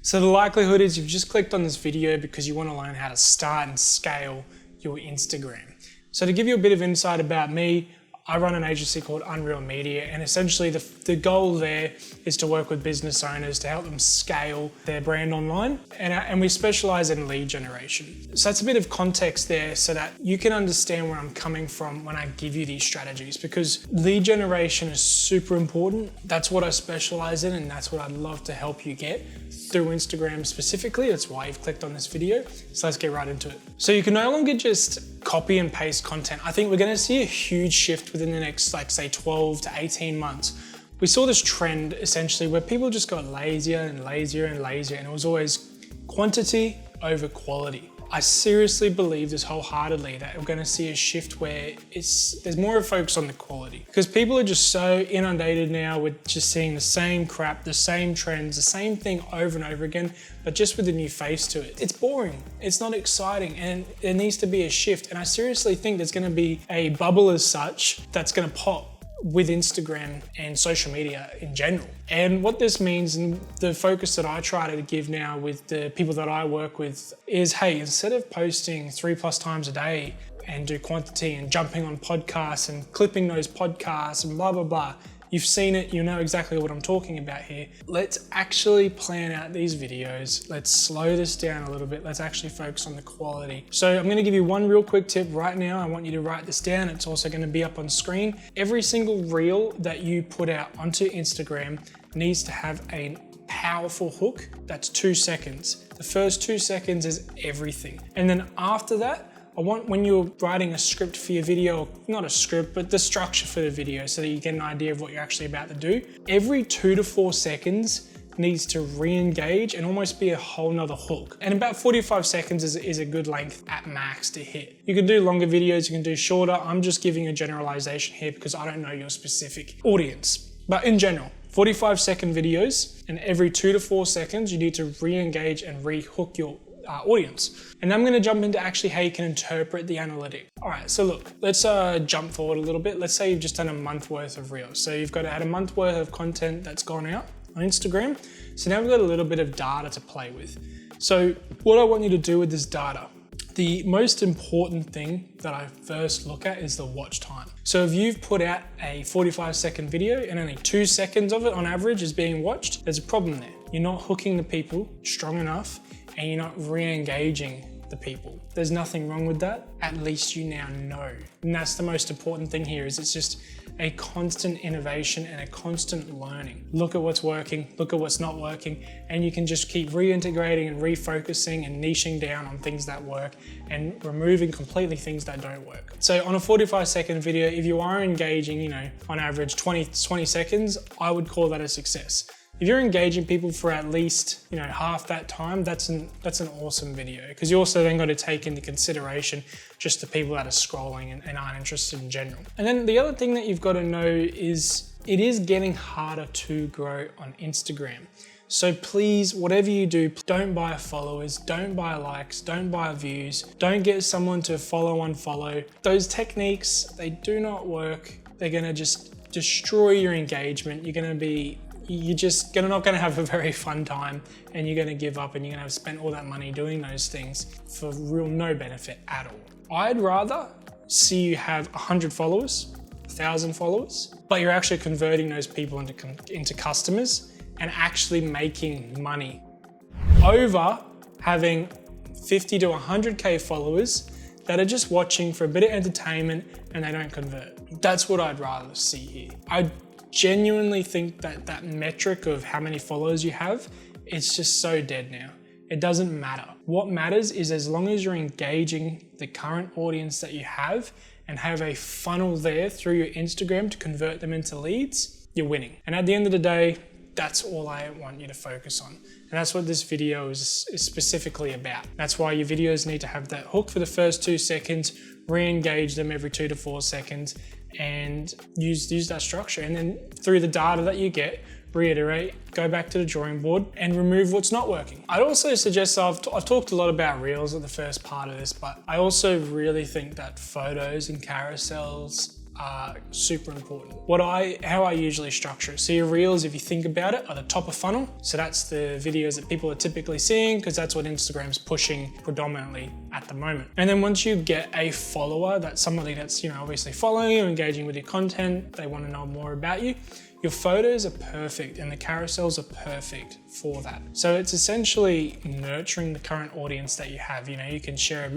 So the likelihood is you've just clicked on this video because you want to learn how to start and scale your Instagram. So to give you a bit of insight about me, I run an agency called Unreal Media, and essentially the goal there is to work with business owners to help them scale their brand online, and we specialize in lead generation. So that's a bit of context there so that you can understand where I'm coming from when I give you these strategies, because lead generation is super important. That's what I specialize in, and that's what I'd love to help you get through Instagram specifically. That's why you've clicked on this video. So let's get right into it. So you can no longer just copy and paste content. I think we're going to see a huge shift within the next, like say 12 to 18 months. We saw this trend essentially where people just got lazier and lazier and lazier, and it was always quantity over quality. I seriously believe this wholeheartedly that we're going to see a shift where there's more of a focus on the quality, because people are just so inundated now with just seeing the same crap, the same trends, the same thing over and over again, but just with a new face to it. It's boring, it's not exciting, and there needs to be a shift. And I seriously think there's going to be a bubble as such that's going to pop with Instagram and social media in general. And what this means, and the focus that I try to give now with the people that I work with is, hey, instead of posting 3+ times a day and do quantity and jumping on podcasts and clipping those podcasts and blah, blah, blah, you've seen it, you know exactly what I'm talking about here. Let's actually plan out these videos. Let's slow this down a little bit. Let's actually focus on the quality. So I'm going to give you one real quick tip right now. I want you to write this down. It's also going to be up on screen. Every single reel that you put out onto Instagram needs to have a powerful hook that's 2 seconds. The first 2 seconds is everything. And then after that, I want, when you're writing a script for your video, not a script, but the structure for the video so that you get an idea of what you're actually about to do, every 2 to 4 seconds needs to re-engage and almost be a whole nother hook. And about 45 seconds is a good length at max to hit. You can do longer videos, you can do shorter. I'm just giving a generalization here because I don't know your specific audience. But in general, 45-second videos, and every 2 to 4 seconds, you need to re-engage and re-hook your audience. And I'm going to jump into actually how you can interpret the analytic. All right, so look, let's jump forward a little bit. Let's say you've just done a month worth of reels. So you've had a month worth of content that's gone out on Instagram. So now we've got a little bit of data to play with. So what I want you to do with this data, the most important thing that I first look at is the watch time. So if you've put out a 45-second video and only 2 seconds of it on average is being watched, there's a problem there. You're not hooking the people strong enough, and you're not re-engaging the people. There's nothing wrong with that. At least you now know. And that's the most important thing here, is it's just a constant innovation and a constant learning. Look at what's working, look at what's not working, and you can just keep reintegrating and refocusing and niching down on things that work and removing completely things that don't work. So on a 45-second video, if you are engaging, on average 20 seconds, I would call that a success. If you're engaging people for at least, half that time, that's an awesome video, because you also then got to take into consideration just the people that are scrolling and aren't interested in general. And then the other thing that you've got to know is it is getting harder to grow on Instagram. So please, whatever you do, don't buy followers, don't buy likes, don't buy views, don't get someone to follow, unfollow. Those techniques, they do not work. They're gonna just destroy your engagement. You're just not gonna have a very fun time, and you're gonna give up, and you're gonna have spent all that money doing those things for real no benefit at all. I'd rather see you have 100 followers, 1,000 followers, but you're actually converting those people into customers and actually making money, over having 50 to 100K followers that are just watching for a bit of entertainment and they don't convert. That's what I'd rather see here. I genuinely think that metric of how many followers you have, it's just so dead now. It doesn't matter. What matters is, as long as you're engaging the current audience that you have and have a funnel there through your Instagram to convert them into leads, you're winning. And at the end of the day, that's all I want you to focus on. And that's what this video is specifically about. That's why your videos need to have that hook for the first 2 seconds, re-engage them every 2 to 4 seconds, and use that structure. And then through the data that you get, reiterate, go back to the drawing board and remove what's not working. I'd also suggest, I've talked a lot about Reels at the first part of this, but I also really think that photos and carousels are super important. How I usually structure it. So your reels, if you think about it, are the top of funnel. So that's the videos that people are typically seeing because that's what Instagram's pushing predominantly at the moment. And then once you get a follower, that's somebody that's, obviously following you, engaging with your content, they want to know more about you. Your photos are perfect and the carousels are perfect for that. So it's essentially nurturing the current audience that you have. You can share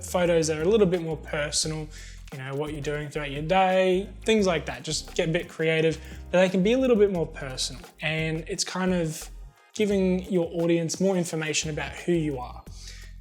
photos that are a little bit more personal, what you're doing throughout your day, things like that. Just get a bit creative, but they can be a little bit more personal. And it's kind of giving your audience more information about who you are.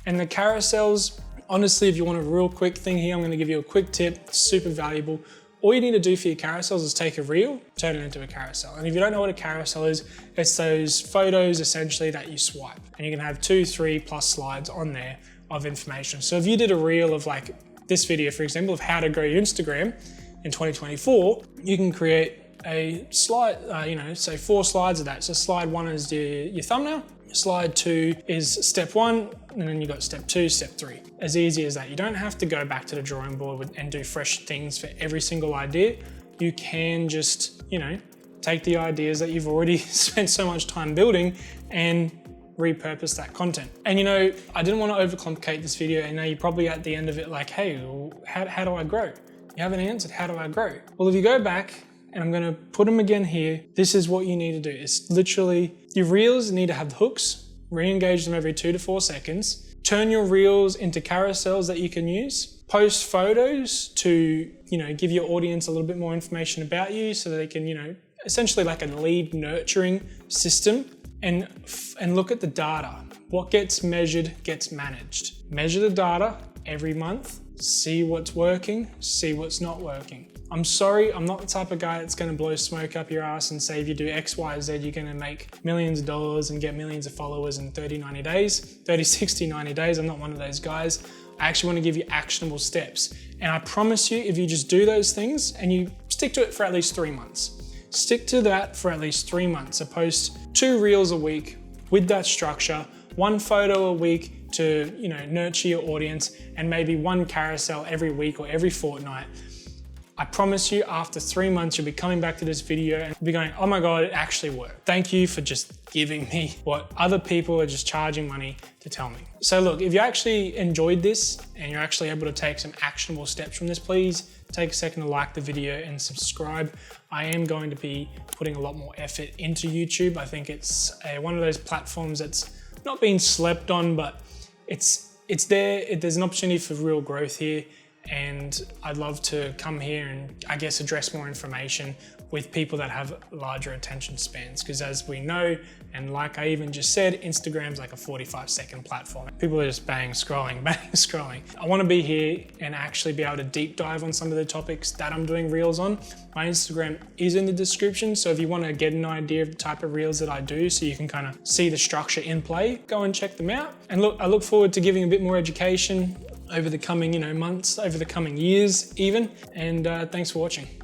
And the carousels, honestly, if you want a real quick thing here, I'm going to give you a quick tip, super valuable. All you need to do for your carousels is take a reel, turn it into a carousel. And if you don't know what a carousel is, it's those photos essentially that you swipe. And you can have 2, 3+ slides on there of information. So if you did a reel of like this video, for example, of how to grow your Instagram in 2024, you can create a slide, say 4 slides of that. So slide 1 is your thumbnail. Slide 2 is step 1, and then you got step 2, step 3. As easy as that. You don't have to go back to the drawing board and do fresh things for every single idea. You can just, take the ideas that you've already spent so much time building and repurpose that content. And I didn't want to overcomplicate this video, and now you're probably at the end of it like, hey, how do I grow? You haven't answered, how do I grow? Well, if you go back, and I'm gonna put them again here, this is what you need to do. It's literally, your reels need to have the hooks, re-engage them every 2 to 4 seconds, turn your reels into carousels that you can use, post photos to, give your audience a little bit more information about you so that they can, essentially like a lead nurturing system, and look at the data. What gets measured gets managed. Measure the data every month, see what's working, see what's not working. I'm sorry, I'm not the type of guy that's gonna blow smoke up your ass and say if you do X, Y, Z, you're gonna make millions of dollars and get millions of followers in 30, 60, 90 days. I'm not one of those guys. I actually wanna give you actionable steps. And I promise you, if you just do those things and you stick to it for at least 3 months, stick to that for at least 3 months. So post 2 reels a week with that structure, 1 photo a week to, nurture your audience, and maybe 1 carousel every week or every fortnight. I promise you, after 3 months, you'll be coming back to this video and be going, oh my God, it actually worked. Thank you for just giving me what other people are just charging money to tell me. So look, if you actually enjoyed this and you're actually able to take some actionable steps from this, please take a second to like the video and subscribe. I am going to be putting a lot more effort into YouTube. I think it's one of those platforms that's not being slept on, but it's there. There's an opportunity for real growth here. And I'd love to come here and I guess address more information with people that have larger attention spans. Because as we know, and like I even just said, Instagram's like a 45-second platform. People are just bang scrolling. I want to be here and actually be able to deep dive on some of the topics that I'm doing reels on. My Instagram is in the description. So if you want to get an idea of the type of reels that I do so you can kind of see the structure in play, go and check them out. And look, I look forward to giving a bit more education over the coming months, over the coming years even. And thanks for watching.